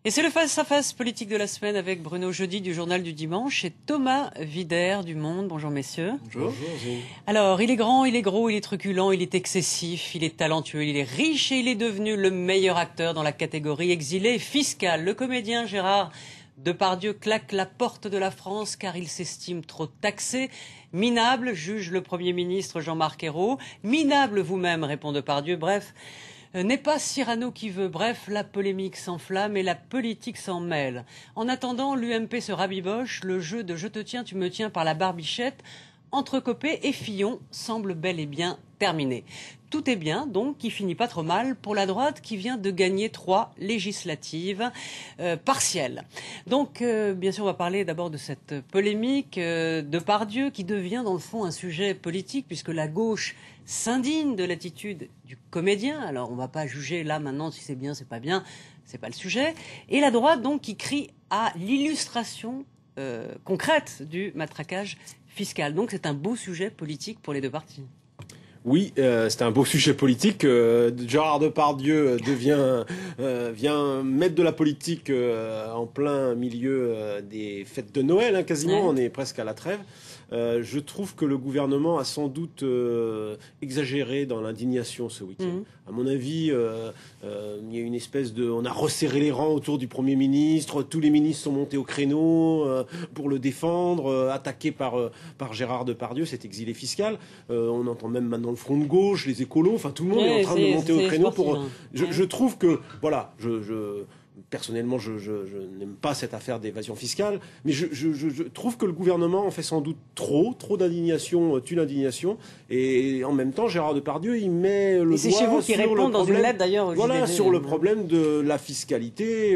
Et c'est le face-à-face politique de la semaine avec Bruno Jeudi du Journal du Dimanche et Thomas Wider du Monde. Bonjour messieurs. Bonjour. Alors, il est grand, il est gros, il est truculent, il est excessif, il est talentueux, il est riche et il est devenu le meilleur acteur dans la catégorie exilé fiscal. Le comédien Gérard Depardieu claque la porte de la France car il s'estime trop taxé. Minable, juge le Premier ministre Jean-Marc Ayrault. Minable vous-même, répond Depardieu. Bref, n'est pas Cyrano qui veut. Bref, la polémique s'enflamme et la politique s'en mêle. En attendant, l'UMP se rabiboche. Le jeu de je te tiens, tu me tiens par la barbichette entre Copé et Fillon semble bel et bien terminé. Tout est bien, donc, qui finit pas trop mal pour la droite qui vient de gagner 3 législatives partielles. Donc, bien sûr, on va parler d'abord de cette polémique Depardieu qui devient, dans le fond, un sujet politique puisque la gauche s'indigne de l'attitude du comédien. Alors, on va pas juger là, maintenant, si c'est bien, c'est pas bien, c'est pas le sujet. Et la droite, donc, qui crie à l'illustration concrète du matraquage fiscal. Donc, c'est un beau sujet politique pour les deux partis. Oui, c'est un beau sujet politique. Gérard Depardieu vient mettre de la politique en plein milieu des fêtes de Noël, hein, quasiment. Ouais. On est presque à la trêve. Je trouve que le gouvernement a sans doute exagéré dans l'indignation ce week-end. À mon avis, il y a une espèce de... On a resserré les rangs autour du Premier ministre. Tous les ministres sont montés au créneau pour le défendre, attaqué par Gérard Depardieu, cet exilé fiscal. On entend même maintenant le Front de gauche, les écolos, enfin tout le monde est en train de monter au créneau pour... Je trouve que, voilà, personnellement, je n'aime pas cette affaire d'évasion fiscale, mais je trouve que le gouvernement en fait sans doute trop d'indignation tue l'indignation, et en même temps, Gérard Depardieu, il met le doigt sur le problème... C'est chez vous qui répond dans une lettre d'ailleurs. Voilà, sur le problème de la fiscalité,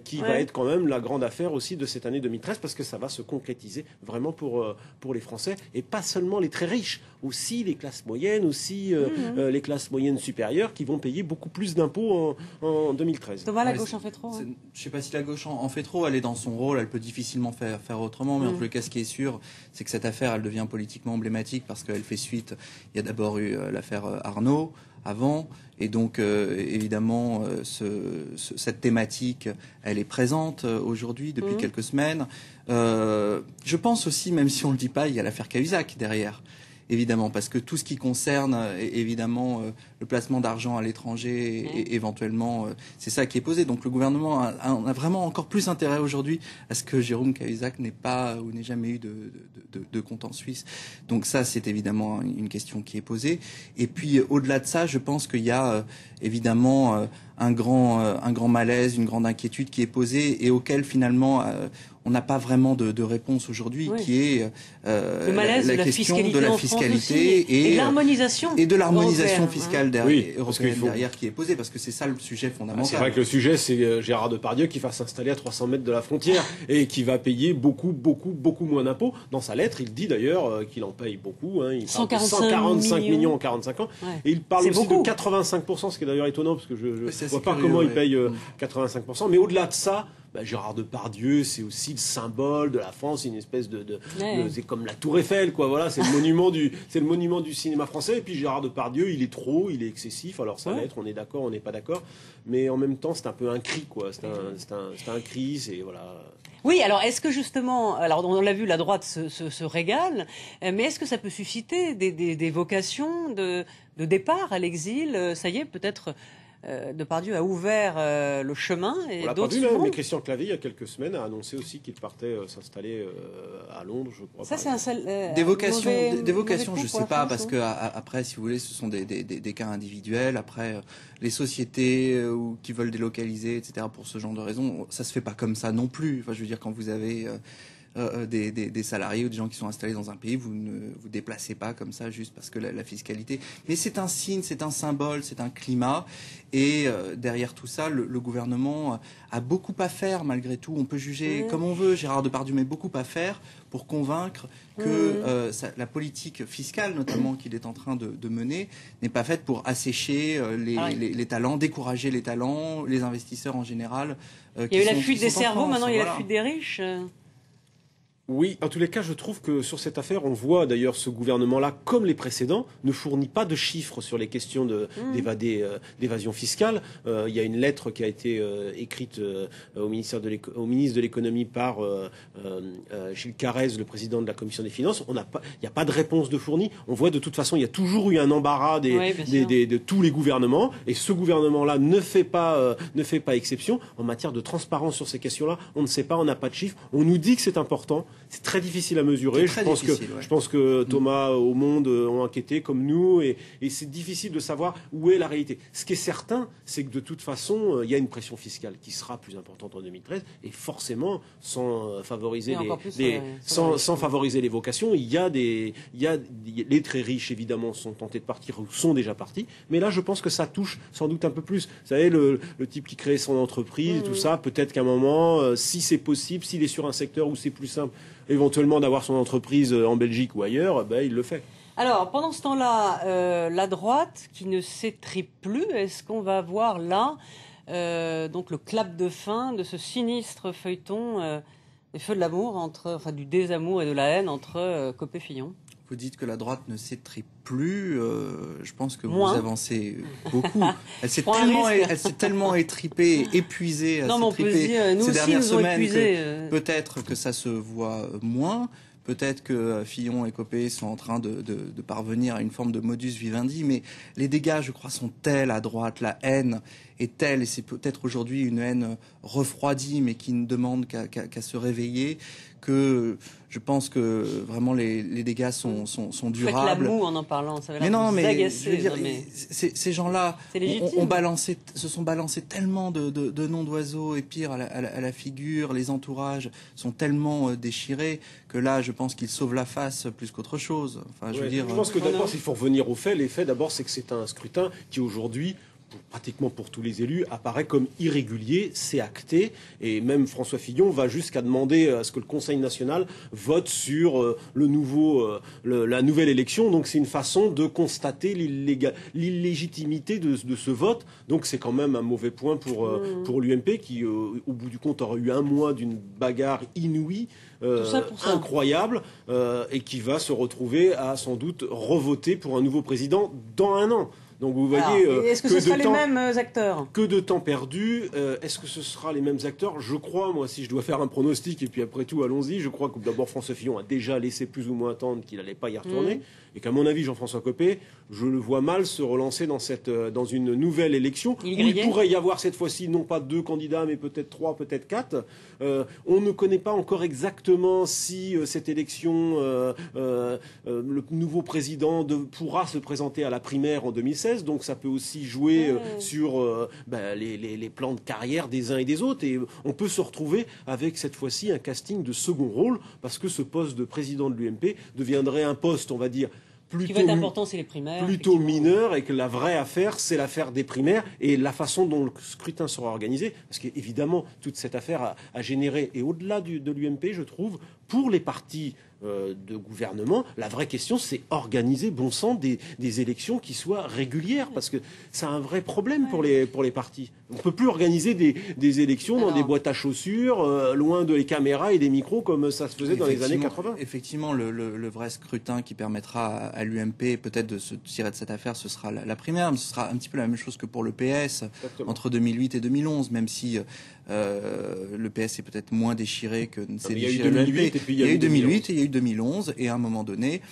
qui va être quand même la grande affaire aussi de cette année 2013, parce que ça va se concrétiser vraiment pour les Français, et pas seulement les très riches, aussi les classes moyennes, aussi les classes moyennes supérieures, qui vont payer beaucoup plus d'impôts en 2013. Thomas, la gauche en fait trop. Je ne sais pas si la gauche en fait trop, elle est dans son rôle, elle peut difficilement faire autrement, mais en tout cas, ce qui est sûr, c'est que cette affaire, elle devient politiquement emblématique parce qu'elle fait suite. Il y a d'abord eu l'affaire Arnaud avant, et donc évidemment, cette thématique, elle est présente aujourd'hui depuis quelques semaines. Je pense aussi, même si on ne le dit pas, il y a l'affaire Cahuzac derrière. Évidemment, parce que tout ce qui concerne, évidemment, le placement d'argent à l'étranger, et éventuellement, c'est ça qui est posé. Donc le gouvernement a vraiment encore plus intérêt aujourd'hui à ce que Jérôme Cahuzac n'ait pas ou n'ait jamais eu de compte en Suisse. Donc ça, c'est évidemment une question qui est posée. Et puis, au-delà de ça, je pense qu'il y a évidemment un grand malaise, une grande inquiétude qui est posée et auquel finalement on n'a pas vraiment de réponse aujourd'hui, qui est la question de la fiscalité et de l'harmonisation. Et de l'harmonisation fiscale européenne derrière qui est posée, parce que c'est ça le sujet fondamental. C'est vrai que le sujet, c'est Gérard Depardieu qui va s'installer à 300 mètres de la frontière et qui va payer beaucoup moins d'impôts. Dans sa lettre, il dit d'ailleurs qu'il en paye beaucoup. Hein. Il parle de 145 millions en 45 ans. Ouais. Et il parle aussi de 85%, ce qui est d'ailleurs étonnant, parce que je ne vois pas comment il paye 85%. Mais au-delà de ça, Gérard Depardieu, c'est aussi le symbole de la France, une espèce c'est comme la Tour Eiffel, quoi. Voilà, c'est le monument du cinéma français. Et puis Gérard Depardieu, il est excessif. Alors sa lettre, on est d'accord, on n'est pas d'accord, mais en même temps, c'est un peu un cri, quoi. C'est un cri, c'est voilà. Oui, alors est-ce que justement, alors on l'a vu, la droite se régale, mais est-ce que ça peut susciter des vocations de départ à l'exil? Ça y est, peut-être. Depardieu a ouvert le chemin et d'autres mais Christian Clavier, il y a quelques semaines, a annoncé aussi qu'il partait s'installer à Londres, je crois. Ça, c'est des vocations, je ne sais pas, parce que après, si vous voulez, ce sont des cas individuels. Après, les sociétés qui veulent délocaliser, etc., pour ce genre de raisons, ça se fait pas comme ça non plus. Enfin, je veux dire, quand vous avez des salariés ou des gens qui sont installés dans un pays, vous ne vous déplacez pas comme ça juste parce que la fiscalité. Mais c'est un signe, c'est un symbole, c'est un climat. Et derrière tout ça, le gouvernement a beaucoup à faire malgré tout. On peut juger comme on veut, Gérard Depardieu, mais beaucoup à faire pour convaincre que la politique fiscale, notamment, qu'il est en train de mener, n'est pas faite pour assécher les talents, décourager les talents, les investisseurs en général. Il y a eu la fuite des cerveaux, maintenant il y a la fuite des riches. Oui, en tous les cas, je trouve que sur cette affaire, on voit d'ailleurs ce gouvernement-là, comme les précédents, ne fournit pas de chiffres sur les questions d'évasion fiscale. Il y a une lettre qui a été écrite au ministre de l'économie par Gilles Carrez, le président de la commission des finances. Il n'y a pas de réponse de fournie. On voit de toute façon, il y a toujours eu un embarras de tous les gouvernements, et ce gouvernement-là ne fait pas exception en matière de transparence sur ces questions-là. On ne sait pas, on n'a pas de chiffres. On nous dit que c'est important. C'est très difficile à mesurer. Je pense que Thomas au Monde ont enquêté comme nous, et c'est difficile de savoir où est la réalité. Ce qui est certain, c'est que de toute façon, il y a une pression fiscale qui sera plus importante en 2013, et forcément, sans favoriser favoriser les vocations, il y a les très riches évidemment sont tentés de partir ou sont déjà partis, mais là je pense que ça touche sans doute un peu plus. Vous savez, le type qui crée son entreprise, tout ça, peut-être qu'à un moment, si c'est possible, s'il est sur un secteur où c'est plus simple éventuellement d'avoir son entreprise en Belgique ou ailleurs, il le fait. Alors, pendant ce temps-là, la droite qui ne s'étripe plus, est-ce qu'on va voir là donc le clap de fin de ce sinistre feuilleton des feux de l'amour, du désamour et de la haine entre Copé-Fillon? Vous dites que la droite ne s'étripe plus. Je pense que vous avancez beaucoup. Elle s'est tellement étripée, épuisée à s'étriper ces dernières semaines que peut-être que ça se voit moins. Peut-être que Fillon et Copé sont en train de parvenir à une forme de modus vivendi, mais les dégâts, je crois, sont tels à droite, la haine est telle, et c'est peut-être aujourd'hui une haine refroidie, mais qui ne demande qu'à se réveiller, que je pense que vraiment les dégâts sont durables. Faites la moue en parlant, ça va mais non, mais agacer, je veux dire, ces gens-là se sont balancés tellement de noms d'oiseaux, et pire à la figure, les entourages sont tellement déchirés que là, je pense qu'ils sauvent la face plus qu'autre chose. Enfin, je pense que d'abord, il faut revenir aux faits. Les faits, d'abord, c'est que c'est un scrutin qui aujourd'hui, pratiquement pour tous les élus, apparaît comme irrégulier, c'est acté, et même François Fillon va jusqu'à demander à ce que le Conseil national vote sur la nouvelle élection. Donc c'est une façon de constater l'illégitimité de ce vote. Donc c'est quand même un mauvais point pour l'UMP qui, au bout du compte, aura eu un mois d'une bagarre inouïe, incroyable, et qui va se retrouver à sans doute revoter pour un nouveau président dans un an. Donc vous voyez, est-ce que ce sera les mêmes acteurs? Que de temps perdu. Est-ce que ce sera les mêmes acteurs? Je crois, moi, si je dois faire un pronostic, et puis après tout, allons-y, je crois que d'abord François Fillon a déjà laissé plus ou moins entendre qu'il n'allait pas y retourner, et qu'à mon avis, Jean-François Copé, je le vois mal se relancer dans une nouvelle élection, où il pourrait y avoir cette fois-ci non pas 2 candidats, mais peut-être 3, peut-être 4. On ne connaît pas encore exactement si cette élection, le nouveau président pourra se présenter à la primaire en 2016. Donc ça peut aussi jouer sur les plans de carrière des uns et des autres. Et on peut se retrouver avec cette fois-ci un casting de second rôle, parce que ce poste de président de l'UMP deviendrait un poste, on va dire, ce qui va être important, c'est les primaires. Plutôt mineur, et que la vraie affaire, c'est l'affaire des primaires et la façon dont le scrutin sera organisé. Parce qu'évidemment, toute cette affaire a généré, et au-delà de l'UMP, je trouve, pour les partis de gouvernement, la vraie question, c'est organiser, bon sang, des élections qui soient régulières, parce que c'est un vrai problème pour les partis. On ne peut plus organiser des élections dans des boîtes à chaussures, loin de les caméras et des micros, comme ça se faisait dans les années 80. Effectivement, le vrai scrutin qui permettra à l'UMP peut-être de se tirer de cette affaire, ce sera la primaire, mais ce sera un petit peu la même chose que pour le PS. Exactement. Entre 2008 et 2011, même si le PS est peut-être moins déchiré que c'est déchiré l'UMP. Il y a eu 2008 et il y a eu 2011, et à un moment donné,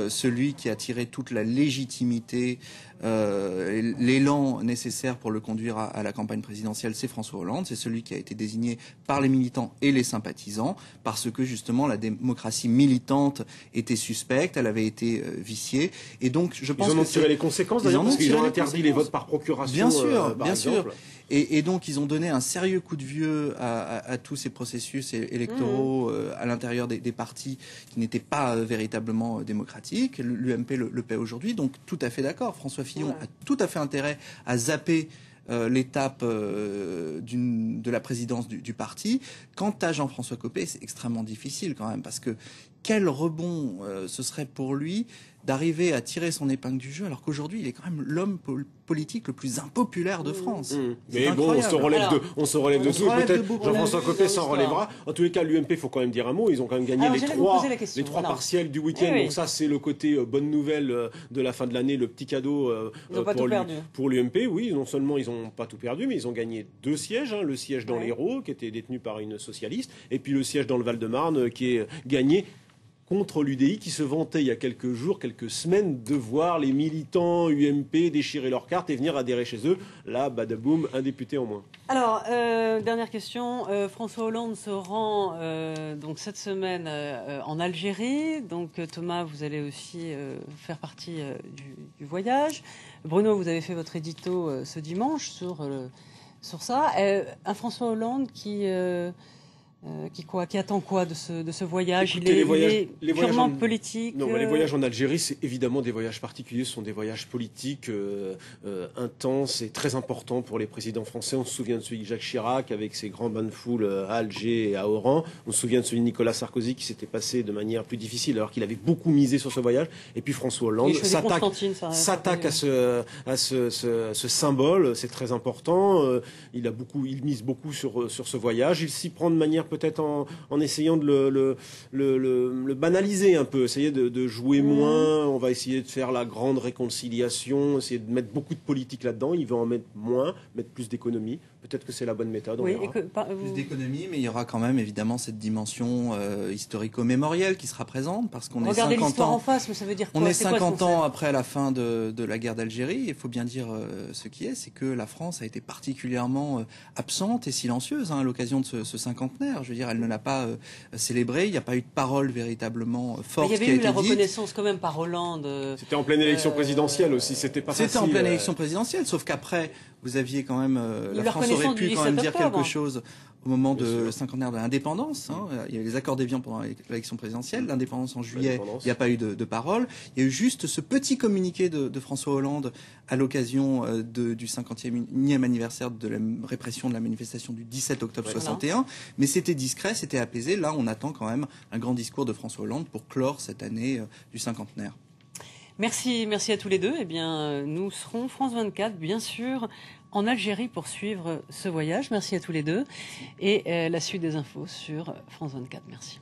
celui qui a tiré toute la légitimité, l'élan nécessaire pour le conduire à la campagne présidentielle, c'est François Hollande. C'est celui qui a été désigné par les militants et les sympathisants, parce que justement la démocratie militante était suspecte, elle avait été viciée, et donc je pense ils en ont tiré les conséquences d'ailleurs, parce qu'ils ont interdit les votes par procuration. Bien sûr, bien sûr. Et donc, ils ont donné un sérieux coup de vieux à tous ces processus électoraux à l'intérieur des partis qui n'étaient pas véritablement démocratiques. L'UMP le paie aujourd'hui, donc tout à fait d'accord. François Fillon a tout à fait intérêt à zapper l'étape de la présidence du parti. Quant à Jean-François Copé, c'est extrêmement difficile quand même, parce que quel rebond ce serait pour lui d'arriver à tirer son épingle du jeu, alors qu'aujourd'hui, il est quand même l'homme politique le plus impopulaire de France. Mais bon, on se relève de tout. Peut-être Jean-François Copé s'en relèvera. En tous les cas, l'UMP, il faut quand même dire un mot. Ils ont quand même gagné les trois partiels du week-end. Donc ça, c'est le côté bonne nouvelle de la fin de l'année, le petit cadeau pour l'UMP. Oui, non seulement ils n'ont pas tout perdu, mais ils ont gagné 2 sièges. Le siège dans l'Hérault, qui était détenu par une socialiste, et puis le siège dans le Val-de-Marne, qui est gagné contre l'UDI, qui se vantait il y a quelques jours, quelques semaines, de voir les militants UMP déchirer leurs cartes et venir adhérer chez eux. Là, badaboum, un député en moins. Alors, dernière question. François Hollande se rend donc cette semaine en Algérie. Donc Thomas, vous allez aussi faire partie du voyage. Bruno, vous avez fait votre édito ce dimanche sur ça. Un François Hollande qui attend quoi de ce voyage? Écoutez, il est purement politique. Non, les voyages en Algérie, c'est évidemment des voyages particuliers. Ce sont des voyages politiques intenses et très importants pour les présidents français. On se souvient de celui de Jacques Chirac avec ses grands bains de foule à Alger et à Oran. On se souvient de celui de Nicolas Sarkozy qui s'était passé de manière plus difficile alors qu'il avait beaucoup misé sur ce voyage. Et puis François Hollande s'attaque à ce symbole. C'est très important. Il mise beaucoup sur ce voyage. Il s'y prend de manière peut-être en essayant de le banaliser un peu, essayer de jouer moins. On va essayer de faire la grande réconciliation, essayer de mettre beaucoup de politique là-dedans. Il veut en mettre moins, mettre plus d'économie. Peut-être que c'est la bonne méthode. Plus d'économie, mais il y aura quand même évidemment cette dimension historico-mémorielle qui sera présente, parce qu'on est 50 ans en face, mais ça veut dire quoi? On est 50 ans après la fin de la guerre d'Algérie. Il faut bien dire ce qui est, c'est que la France a été particulièrement absente et silencieuse à l'occasion de ce cinquantenaire. Je veux dire, elle ne l'a pas célébré. Il n'y a pas eu de parole véritablement forte qui a été dite. Il y avait eu la reconnaissance quand même par Hollande. C'était en pleine élection présidentielle aussi. C'était pas facile. C'était en pleine élection présidentielle, sauf qu'après, vous aviez quand même la France aurait pu quand même dire quelque chose au moment de cinquantenaire de l'indépendance. Il y a eu les accords d'Évian pendant l'élection présidentielle, l'indépendance en juillet, il n'y a pas eu de parole. Il y a eu juste ce petit communiqué de François Hollande à l'occasion du 50e anniversaire de la répression de la manifestation du 17 octobre 61. Mais c'était discret, c'était apaisé. Là, on attend quand même un grand discours de François Hollande pour clore cette année du cinquantenaire. Merci à tous les deux. Eh bien, nous serons France 24, bien sûr, en Algérie pour suivre ce voyage. Merci à tous les deux. Et la suite des infos sur France 24. Merci.